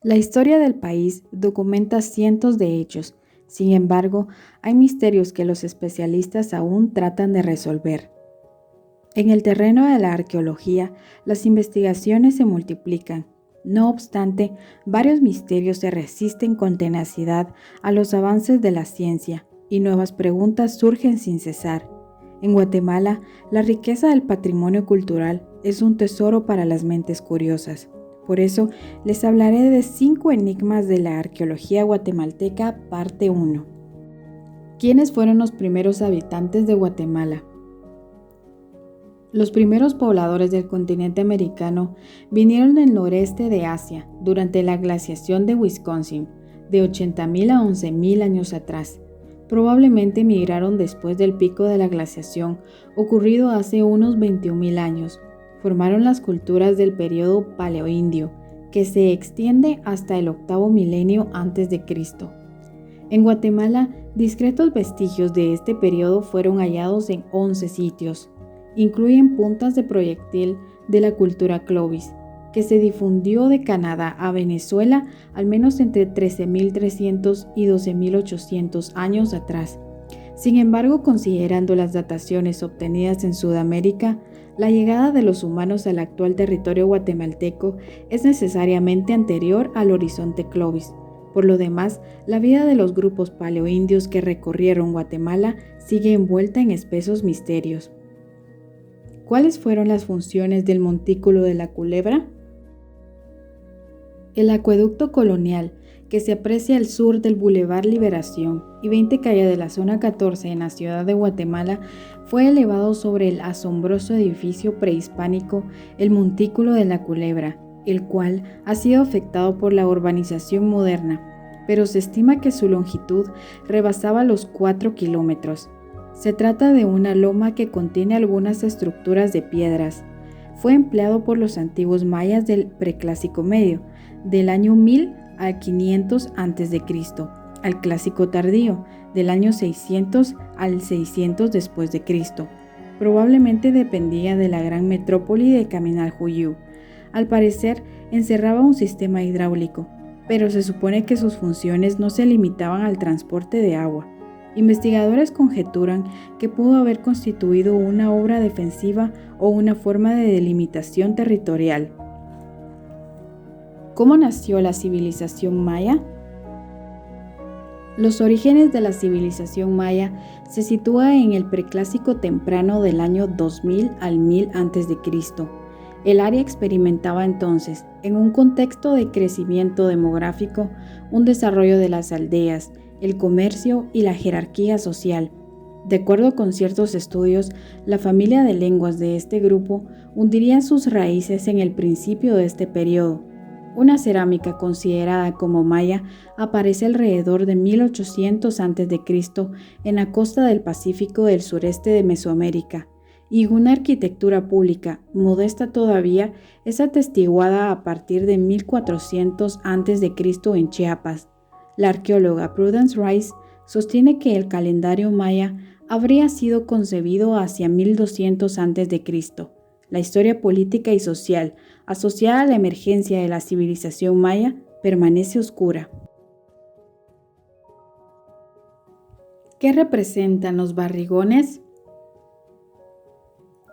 La historia del país documenta cientos de hechos. Sin embargo, hay misterios que los especialistas aún tratan de resolver. En el terreno de la arqueología, las investigaciones se multiplican. No obstante, varios misterios se resisten con tenacidad a los avances de la ciencia y nuevas preguntas surgen sin cesar. En Guatemala, la riqueza del patrimonio cultural es un tesoro para las mentes curiosas. Por eso, les hablaré de 5 enigmas de la arqueología guatemalteca, parte 1. ¿Quiénes fueron los primeros habitantes de Guatemala? Los primeros pobladores del continente americano vinieron del noreste de Asia durante la glaciación de Wisconsin, de 80.000 a 11.000 años atrás. Probablemente migraron después del pico de la glaciación ocurrido hace unos 21.000 años. Formaron las culturas del período paleoindio, que se extiende hasta el octavo milenio antes de Cristo. En Guatemala, discretos vestigios de este periodo fueron hallados en 11 sitios. Incluyen puntas de proyectil de la cultura Clovis, que se difundió de Canadá a Venezuela al menos entre 13.300 y 12.800 años atrás. Sin embargo, considerando las dataciones obtenidas en Sudamérica, la llegada de los humanos al actual territorio guatemalteco es necesariamente anterior al horizonte Clovis. Por lo demás, la vida de los grupos paleoindios que recorrieron Guatemala sigue envuelta en espesos misterios. ¿Cuáles fueron las funciones del Montículo de la Culebra? El acueducto colonial, que se aprecia al sur del Boulevard Liberación y 20 calle de la zona 14 en la ciudad de Guatemala, fue elevado sobre el asombroso edificio prehispánico el Montículo de la Culebra, el cual ha sido afectado por la urbanización moderna, pero se estima que su longitud rebasaba los 4 kilómetros. Se trata de una loma que contiene algunas estructuras de piedras. Fue empleado por los antiguos mayas del Preclásico Medio, del año 1000 al 500 a.C., al Clásico Tardío, del año 600 al 600 después de Cristo. Probablemente dependía de la gran metrópoli de Caminaljuyu. Al parecer, encerraba un sistema hidráulico, pero se supone que sus funciones no se limitaban al transporte de agua. Investigadores conjeturan que pudo haber constituido una obra defensiva o una forma de delimitación territorial. ¿Cómo nació la civilización maya? Los orígenes de la civilización maya se sitúan en el Preclásico temprano del año 2000 al 1000 a.C. El área experimentaba entonces, en un contexto de crecimiento demográfico, un desarrollo de las aldeas, el comercio y la jerarquía social. De acuerdo con ciertos estudios, la familia de lenguas de este grupo hundiría sus raíces en el principio de este periodo. Una cerámica considerada como maya aparece alrededor de 1800 a.C. en la costa del Pacífico del sureste de Mesoamérica, y una arquitectura pública, modesta todavía, es atestiguada a partir de 1400 a.C. en Chiapas. La arqueóloga Prudence Rice sostiene que el calendario maya habría sido concebido hacia 1200 a.C. La historia política y social asociada a la emergencia de la civilización maya permanece oscura. ¿Qué representan los barrigones?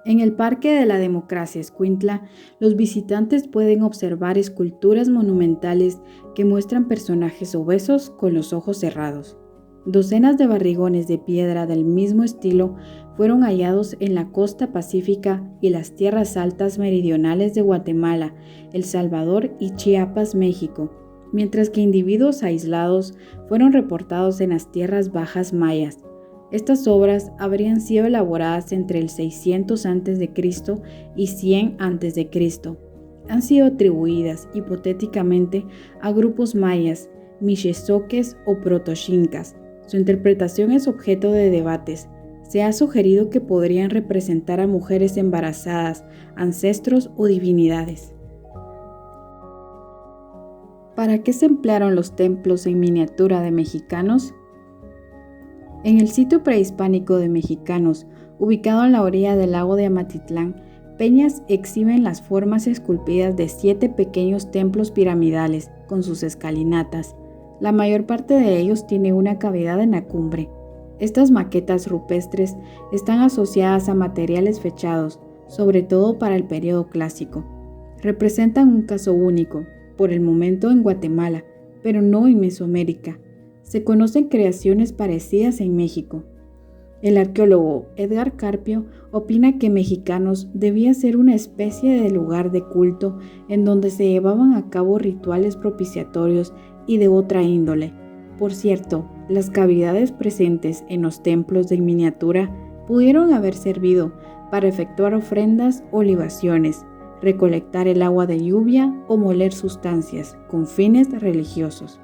En el Parque de la Democracia Escuintla, los visitantes pueden observar esculturas monumentales que muestran personajes obesos con los ojos cerrados. Docenas de barrigones de piedra del mismo estilo fueron hallados en la costa pacífica y las tierras altas meridionales de Guatemala, El Salvador y Chiapas, México, mientras que individuos aislados fueron reportados en las tierras bajas mayas. Estas obras habrían sido elaboradas entre el 600 a.C. y 100 a.C. Han sido atribuidas hipotéticamente a grupos mayas, mixezoques o protoxincas. Su interpretación es objeto de debates. Se ha sugerido que podrían representar a mujeres embarazadas, ancestros o divinidades. ¿Para qué se emplearon los templos en miniatura de mexicanos? En el sitio prehispánico de Mexicanos, ubicado en la orilla del lago de Amatitlán, peñas exhiben las formas esculpidas de 7 pequeños templos piramidales con sus escalinatas. La mayor parte de ellos tiene una cavidad en la cumbre. Estas maquetas rupestres están asociadas a materiales fechados, sobre todo para el periodo clásico. Representan un caso único, por el momento en Guatemala, pero no en Mesoamérica. Se conocen creaciones parecidas en México. El arqueólogo Edgar Carpio opina que Mexicanos debía ser una especie de lugar de culto en donde se llevaban a cabo rituales propiciatorios y de otra índole. Por cierto, las cavidades presentes en los templos de miniatura pudieron haber servido para efectuar ofrendas o libaciones, recolectar el agua de lluvia o moler sustancias con fines religiosos.